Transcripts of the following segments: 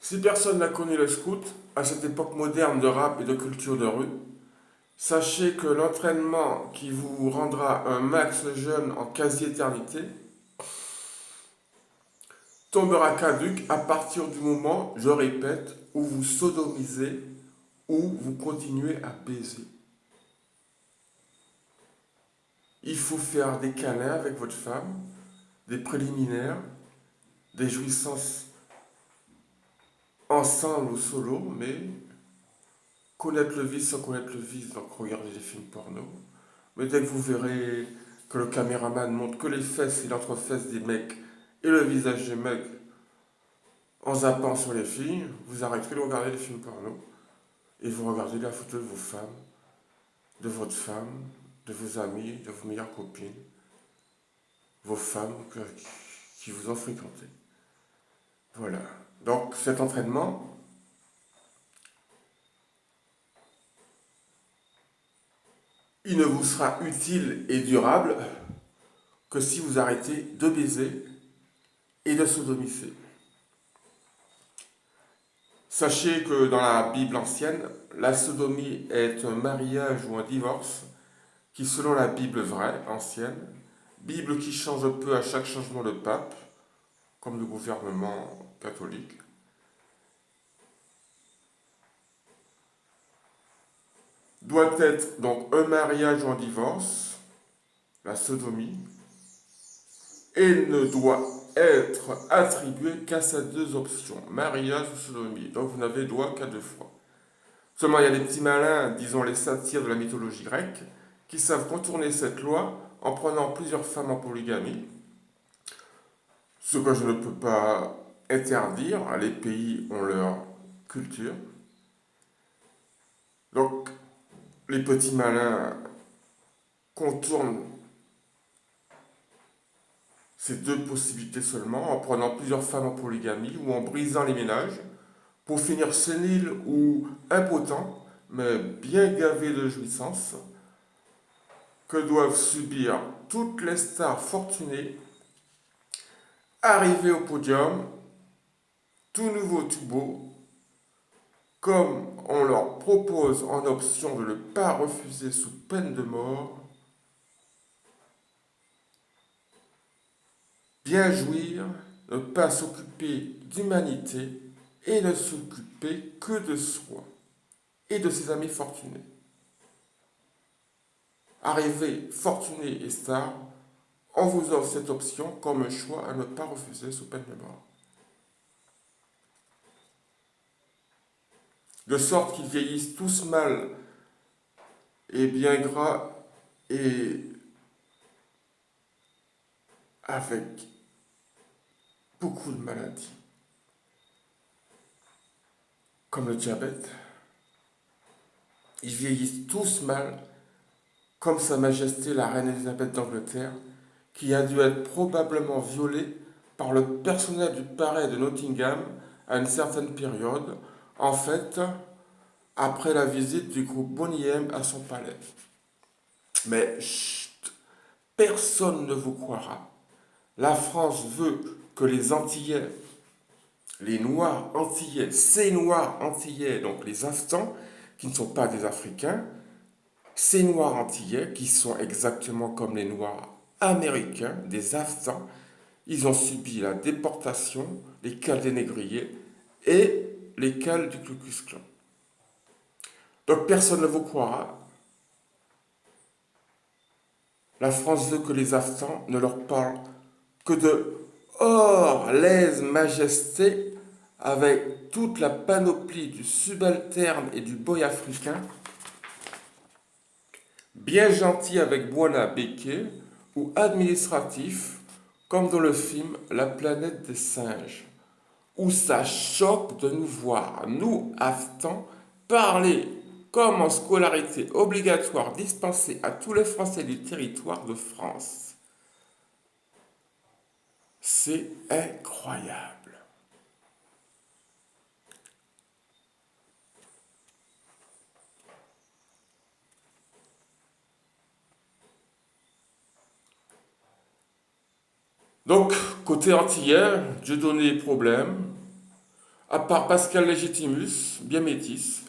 Si personne n'a connu le scout, à cette époque moderne de rap et de culture de rue, sachez que l'entraînement qui vous rendra un max jeune en quasi-éternité tombera caduque à partir du moment, je répète, où vous sodomisez, où vous continuez à baiser. Il faut faire des câlins avec votre femme, des préliminaires, des jouissances ensemble ou solo, mais connaître le vice sans connaître le vice, donc regardez des films porno. Mais dès que vous verrez que le caméraman montre que les fesses et l'entrefesse des mecs et le visage des mecs en zappant sur les filles, vous arrêterez de regarder les films porno et vous regardez la photo de vos femmes, de votre femme, de vos amis, de vos meilleures copines, vos femmes qui vous ont fréquenté. Voilà. Donc cet entraînement, il ne vous sera utile et durable que si vous arrêtez de baiser et de sodomiser. Sachez que dans la Bible ancienne, la sodomie est un mariage ou un divorce qui, selon la Bible vraie, ancienne, Bible qui change peu à chaque changement de pape, comme le gouvernement catholique, doit être donc un mariage ou un divorce, la sodomie, et ne doit être attribué qu'à ces deux options, mariage ou sodomie. Donc vous n'avez droit qu'à deux fois. Seulement, il y a des petits malins, disons les satyres de la mythologie grecque, qui savent contourner cette loi en prenant plusieurs femmes en polygamie, ce que je ne peux pas interdire, les pays ont leur culture. Donc, les petits malins contournent ces deux possibilités seulement en prenant plusieurs femmes en polygamie ou en brisant les ménages pour finir séniles ou impotents, mais bien gavés de jouissance, que doivent subir toutes les stars fortunées arrivées au podium, tout nouveau, tout beau, comme on leur propose en option de ne pas refuser sous peine de mort, bien jouir, ne pas s'occuper d'humanité et ne s'occuper que de soi et de ses amis fortunés. Arrivés, fortunés et stars, on vous offre cette option comme un choix à ne pas refuser sous peine de mort. De sorte qu'ils vieillissent tous mal et bien gras et avec beaucoup de maladies, comme le diabète. Ils vieillissent tous mal, comme Sa Majesté la Reine Elisabeth d'Angleterre, qui a dû être probablement violée par le personnel du palais de Nottingham à une certaine période, en fait, après la visite du groupe Boney M à son palais. Mais chut, personne ne vous croira. La France veut que les Antillais, les Noirs Antillais, ces Noirs Antillais, donc les Aftans, qui ne sont pas des Africains, ces Noirs Antillais, qui sont exactement comme les Noirs américains, des Aftans, ils ont subi la déportation, les cales des négriers et les cales du Ku Klux Klan. Donc personne ne vous croira. La France veut que les Aftans ne leur parlent que de or, lèse, majesté, avec toute la panoplie du subalterne et du boy africain, bien gentil avec Bwana Beke, ou administratif, comme dans le film La planète des singes, où ça choque de nous voir, nous, Aftans, parler comme en scolarité obligatoire dispensée à tous les Français du territoire de France. C'est incroyable. Donc, côté antillais, Dieudonné problème, À part Pascal Légitimus, bien métis,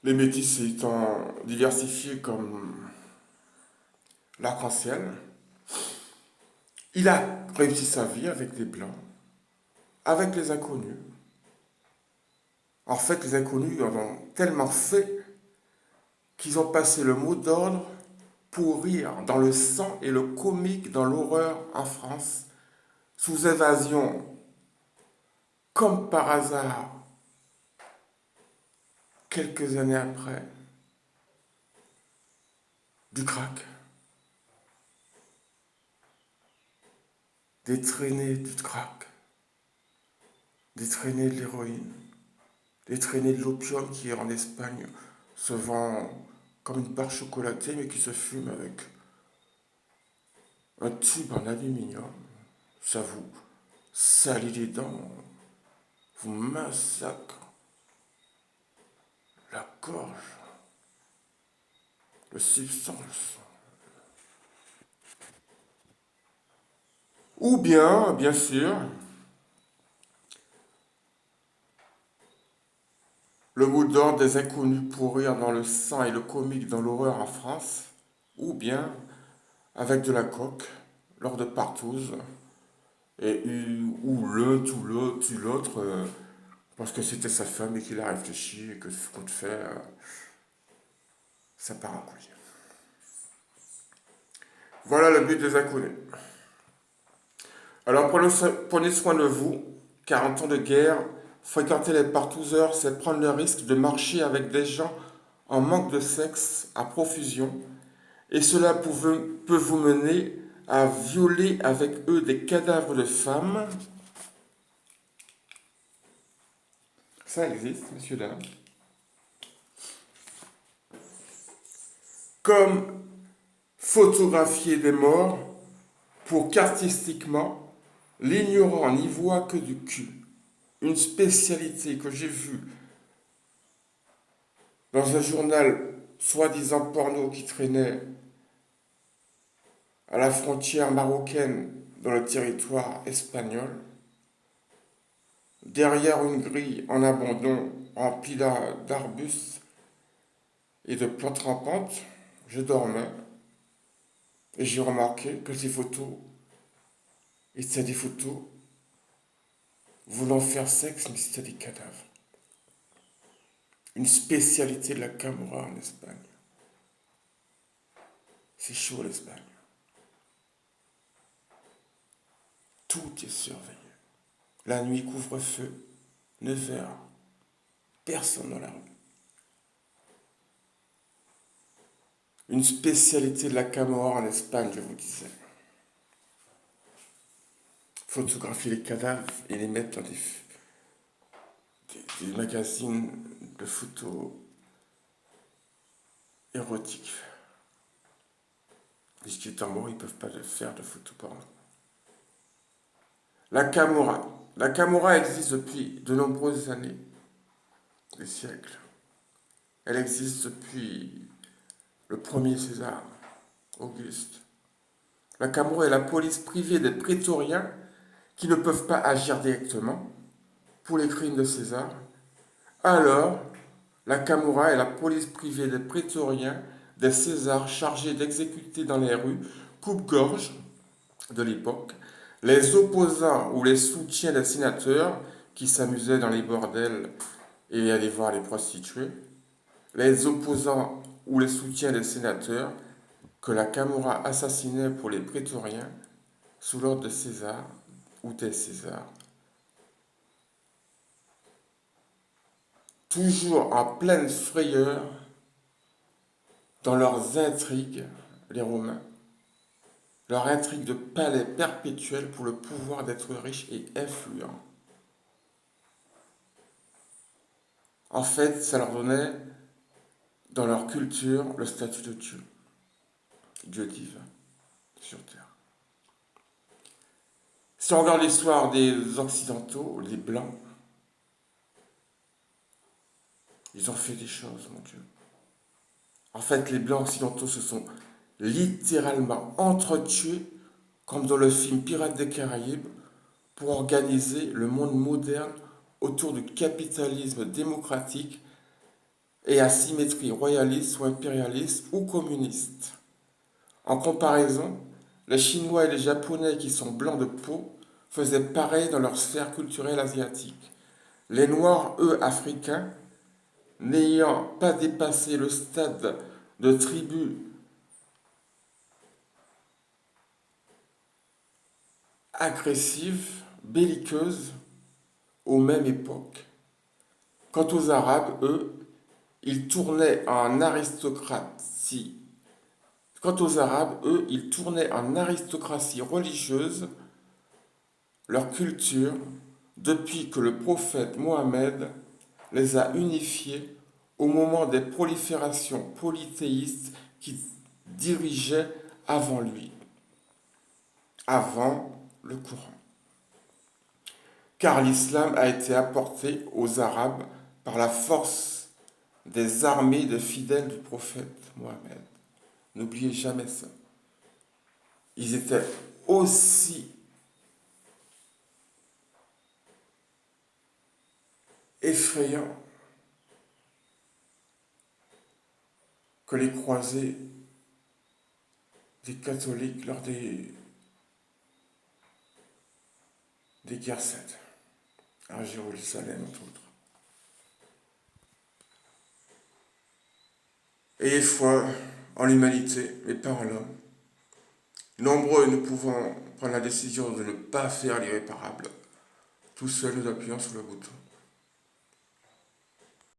les métis étant diversifiés comme l'arc-en-ciel, il a réussi sa vie avec les blancs, avec les inconnus. En fait, les inconnus en ont tellement fait qu'ils ont passé le mot d'ordre pour rire dans le sang et le comique dans l'horreur en France, sous évasion, comme par hasard, quelques années après, du crack, des traînées du crack, des traînées de l'héroïne, des traînées de l'opium qui en Espagne se vend comme une barre chocolatée mais qui se fume avec un tube en aluminium. Ça vous salit les dents, vous massacre la gorge, le substance. Ou bien sûr, le mot d'ordre des inconnus pour rire dans le sang et le comique dans l'horreur en France, ou bien avec de la coque lors de partouzes, et ou l'un tout l'autre, parce que c'était sa femme et qu'il a réfléchi et que ce qu'on te fait, ça part en couille. Voilà le but des inconnus. Alors prenez soin de vous, car en temps de guerre, fréquenter les partouzeurs, c'est prendre le risque de marcher avec des gens en manque de sexe à profusion, et cela peut vous mener à violer avec eux des cadavres de femmes. Ça existe, messieurs, dames. Comme photographier des morts pour qu'artistiquement, l'ignorant n'y voit que du cul. Une spécialité que j'ai vue dans un journal soi-disant porno qui traînait à la frontière marocaine dans le territoire espagnol, derrière une grille en abandon remplie d'arbustes et de plantes rampantes, je dormais et j'ai remarqué que ces photos étaient des photos voulant faire sexe, mais c'était des cadavres. Une spécialité de la Camorra en Espagne. C'est chaud l'Espagne. Tout est surveillé. La nuit, couvre-feu, 9 heures, personne dans la rue. Une spécialité de la Camorra en Espagne, je vous disais. Photographier les cadavres et les mettre dans des magazines de photos érotiques. Les étant morts, ils ne peuvent pas faire de photos porno. La Camorra. La Camorra existe depuis de nombreuses années, des siècles. Elle existe depuis le premier César, Auguste. La Camorra est la police privée des prétoriens qui ne peuvent pas agir directement pour les crimes de César. Alors, la Camorra est la police privée des prétoriens des Césars chargés d'exécuter dans les rues coupe-gorge de l'époque les opposants ou les soutiens des sénateurs qui s'amusaient dans les bordels et allaient voir les prostituées, les opposants ou les soutiens des sénateurs que la Camorra assassinait pour les prétoriens sous l'ordre de César ou des Césars. Toujours en pleine frayeur dans leurs intrigues, les Romains, leur intrigue de palais perpétuel pour le pouvoir d'être riche et influent. En fait, ça leur donnait, dans leur culture, le statut de Dieu, Dieu divin, sur terre. Si on regarde l'histoire des Occidentaux, les Blancs, ils ont fait des choses, mon Dieu. En fait, les Blancs occidentaux se sont littéralement entretués, comme dans le film Pirates des Caraïbes, pour organiser le monde moderne autour du capitalisme démocratique et à symétrie royaliste ou impérialiste ou communiste. En comparaison, les Chinois et les Japonais qui sont blancs de peau faisaient pareil dans leur sphère culturelle asiatique. Les Noirs, eux, africains, n'ayant pas dépassé le stade de tribus agressives, belliqueuses, aux mêmes époques. Quant aux Arabes, eux, ils tournaient en aristocratie. Quant aux Arabes, eux, ils tournaient en aristocratie religieuse leur culture depuis que le prophète Mohammed les a unifiés au moment des proliférations polythéistes qui dirigeaient avant lui, avant le Coran. Car l'islam a été apporté aux Arabes par la force des armées de fidèles du prophète Mohammed. N'oubliez jamais ça. Ils étaient aussi effrayants que les croisés des catholiques lors des guerres saintes, à Jérusalem entre autres. Ayez foi en l'humanité, mais pas en l'homme. Nombreux nous pouvons prendre la décision de ne pas faire l'irréparable. Tout seul nous appuyons sur le bouton.